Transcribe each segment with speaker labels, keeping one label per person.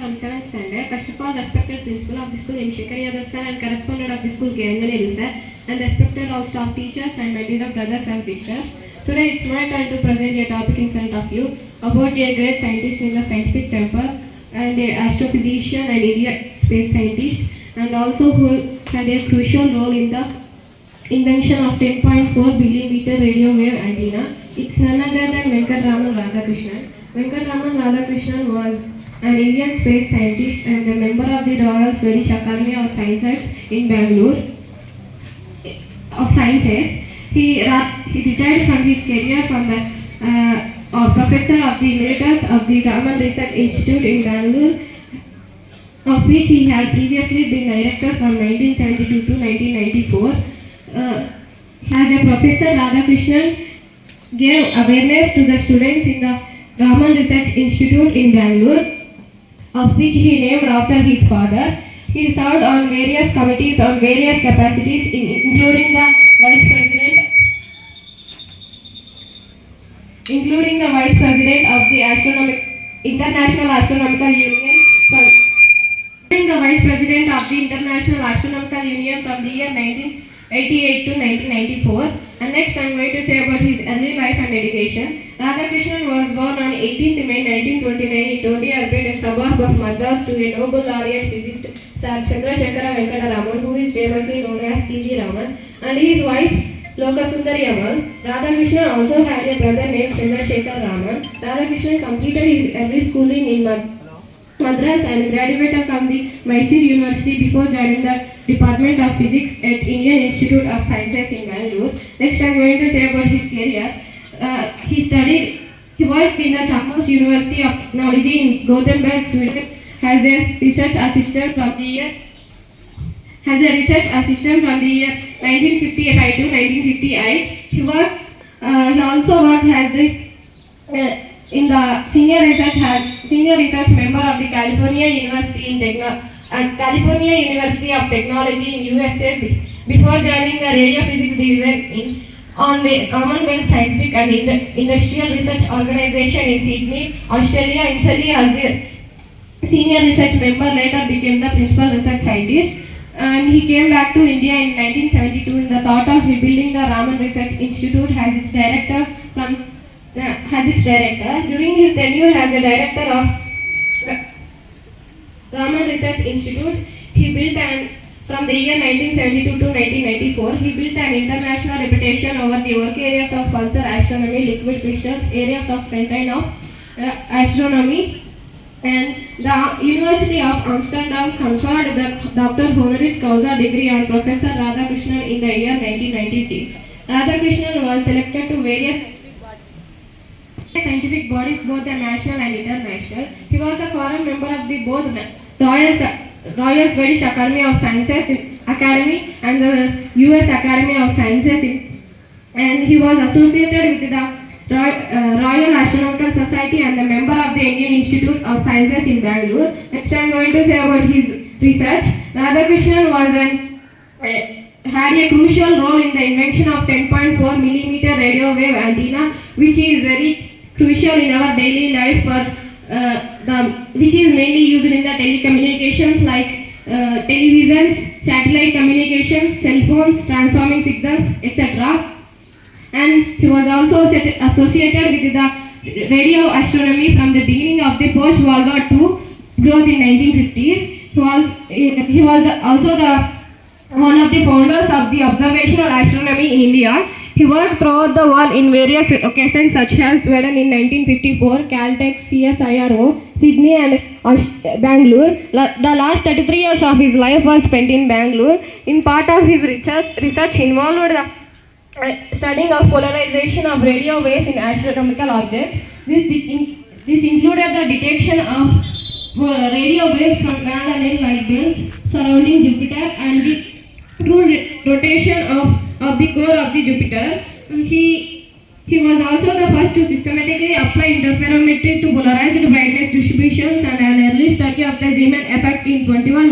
Speaker 1: from 7th standard. First of all, respected principal of the school M. Shekhar Yadav sir and correspondent of the school K. Anjaneyulu sir, and respected all staff teachers and my dear brothers and sisters. Today it's my turn to present a topic in front of you about a great scientist in the scientific temple and a astrophysician and Indian space scientist, and also who had a crucial role in the invention of 10.4 millimeter radio wave antenna. It's none other than Venkatraman Radhakrishnan. Venkatraman Radhakrishnan was an Indian space scientist and a member of the Royal Swedish Academy of Sciences in Bangalore. He retired from his career from the professor of the emeritus of the Raman Research Institute in Bangalore, of which he had previously been director from 1972 to 1994. As a professor, Radhakrishnan gave awareness to the students in the Raman Research Institute in Bangalore, of which he named after his father. He served on various committees on various capacities, including the vice president of the International Astronomical Union from the year 1988 to 1994. And next I am going to say about his early life and education. Radhakrishnan was born on 18th May 1929 in Tondiarpet, a suburb of Madras, to a Nobel laureate physicist Sir Chandrasekhara Venkata Raman, who is famously known as C.V. Raman, and his wife Lokasundari Ammal. Radhakrishnan also had a brother named Chandrasekhar Raman. Radhakrishnan completed his early schooling in Madras and graduated from the Mysore University before joining the Department of Physics at Indian Institute of Sciences in Bangalore. Next I am going to say about his career. He worked in the Chalmers University of Technology in Gothenburg, Sweden as a research assistant from the year 1955 to 1958. He also worked as in the senior research member of the California University of Technology in USA before joining the Radio Physics Division on the Commonwealth Scientific and Industrial Research Organization in Sydney, Australia. Initially as the senior research member, later became the principal research scientist, and he came back to India in 1972 in the thought of rebuilding the Raman Research Institute as its director. During his tenure as the director of Raman Research Institute, he built from the year 1972 to 1994, he built an international reputation over the work areas of pulsar astronomy, liquid crystals, areas of front-end of astronomy, and the University of Amsterdam conferred the Dr. Honoris Causa degree on Professor Radhakrishnan in the year 1996. Radhakrishnan was selected to various scientific bodies, both the national and international. He was a foreign member of both the Royal Swedish Academy of Sciences and the US Academy of Sciences, and he was associated with the Royal Astronomical Society and a member of the Indian Institute of Sciences in Bangalore. Next I am going to say about his research. Radhakrishnan had a crucial role in the invention of 10.4 millimeter radio wave antenna, which is very crucial in our daily life which is mainly used in the telecommunications like televisions, satellite communications, cell phones, transforming signals, etc. And he was also associated with the radio astronomy from the beginning of the post-World War II growth in 1950s. He was also one of the founders of the observational astronomy in India. He worked throughout the world in various occasions such as Sweden in 1954, Caltech, CSIRO, Sydney and Bangalore. The last 33 years of his life was spent in Bangalore. In part of his research involved the studying of polarization of radio waves in astronomical objects. This included the detection of radio waves from Van light bells surrounding Jupiter and the true rotation of the core of the Jupiter. He was also the first to systematically apply interferometry to polarized brightness distributions, and an early study of the Zeeman effect in 21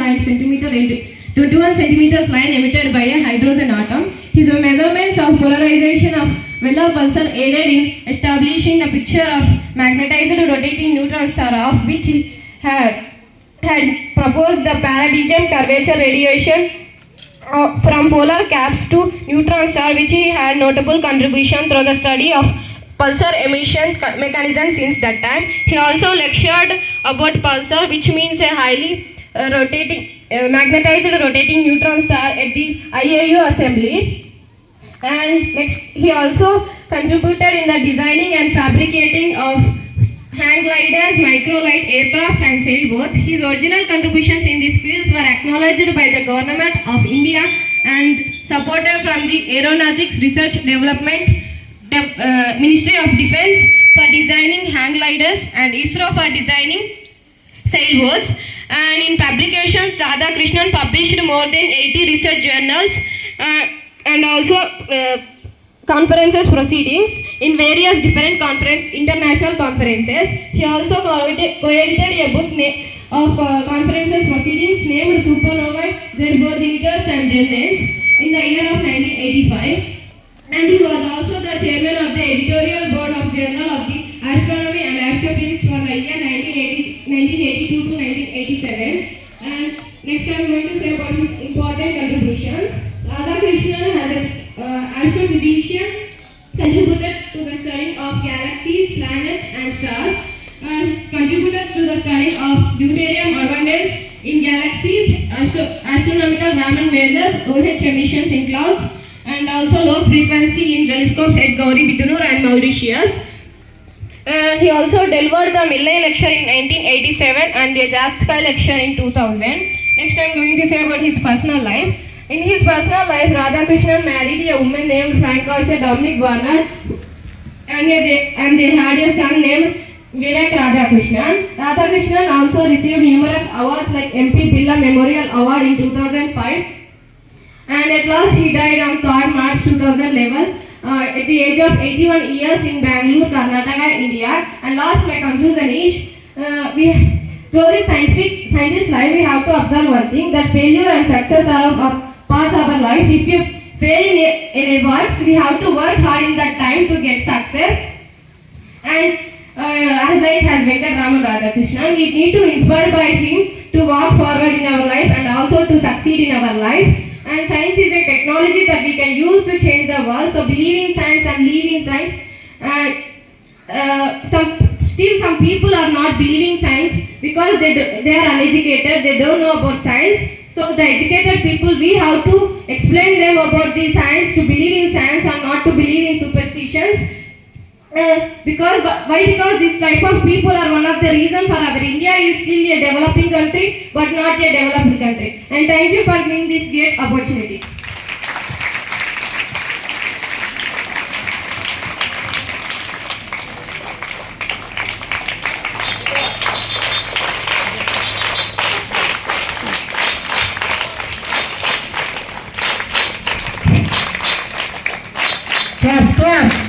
Speaker 1: centimeters line emitted by a hydrogen atom. His measurements of polarization of Vela pulsar aided in establishing the picture of magnetized rotating neutron star, of which he had had proposed the paradigm curvature radiation from polar caps to neutron star, which he had notable contribution through the study of pulsar emission mechanism since that time. He also lectured about pulsar, which means a highly magnetized rotating neutron star at the IAU assembly. And next, he also contributed in the designing and fabricating of hang gliders, microlight aircrafts and sailboats. His original contributions in these fields were acknowledged by the government of India and supported from the Aeronautics Research Development Ministry of Defence for designing hang gliders and ISRO for designing sailboats. And in publications, Radhakrishnan published more than 80 research journals and also conferences proceedings in various different international conferences. He also co-edited a book of conferences proceedings named Supernovae, Their Progenitors and Their Names in the year of 1985. And he was also the chairman of the editorial board of Journal of the Astronomy and Astrophysics for the year 1982 to 1987. And next I'm going to say about his important contributions. Radhakrishnan has an astrophysician contributed to the study of galaxies, planets and stars, and contributed to the study of deuterium abundance in galaxies, astronomical Raman measures, OH emissions in clouds, and also low frequency in telescopes at Gauri Bidanur and Mauritius. He also delivered the Millay lecture in 1987 and the Jap Sky lecture in 2000. Next I am going to say about his personal life. In his personal life, Radhakrishnan married a woman named Francois Dominic Barnard and they had a son named Vivek Radhakrishnan. Radhakrishnan also received numerous awards like MP Billa Memorial Award in 2005, and at last he died on 3rd March 2011 at the age of 81 years in Bangalore, Karnataka, India. And last, my conclusion is, through this scientist life, we have to observe one thing, that failure and success are parts of our life. If you fail in a work, we have to work hard in that time to get success. And as it has Venkata Raman Radhakrishnan, we need to inspire by him to walk forward in our life and also to succeed in our life. And science is a technology that we can use to change the world. So believe in science and live in science. And some people are not believing science because they are uneducated. They don't know about science. So the educated people, we have to explain them about the science, to believe in science and not to believe in superstitions. Because this type of people are one of the reasons for our India is still a developing country but not a developed country. And thank you for giving this great opportunity.
Speaker 2: Clap.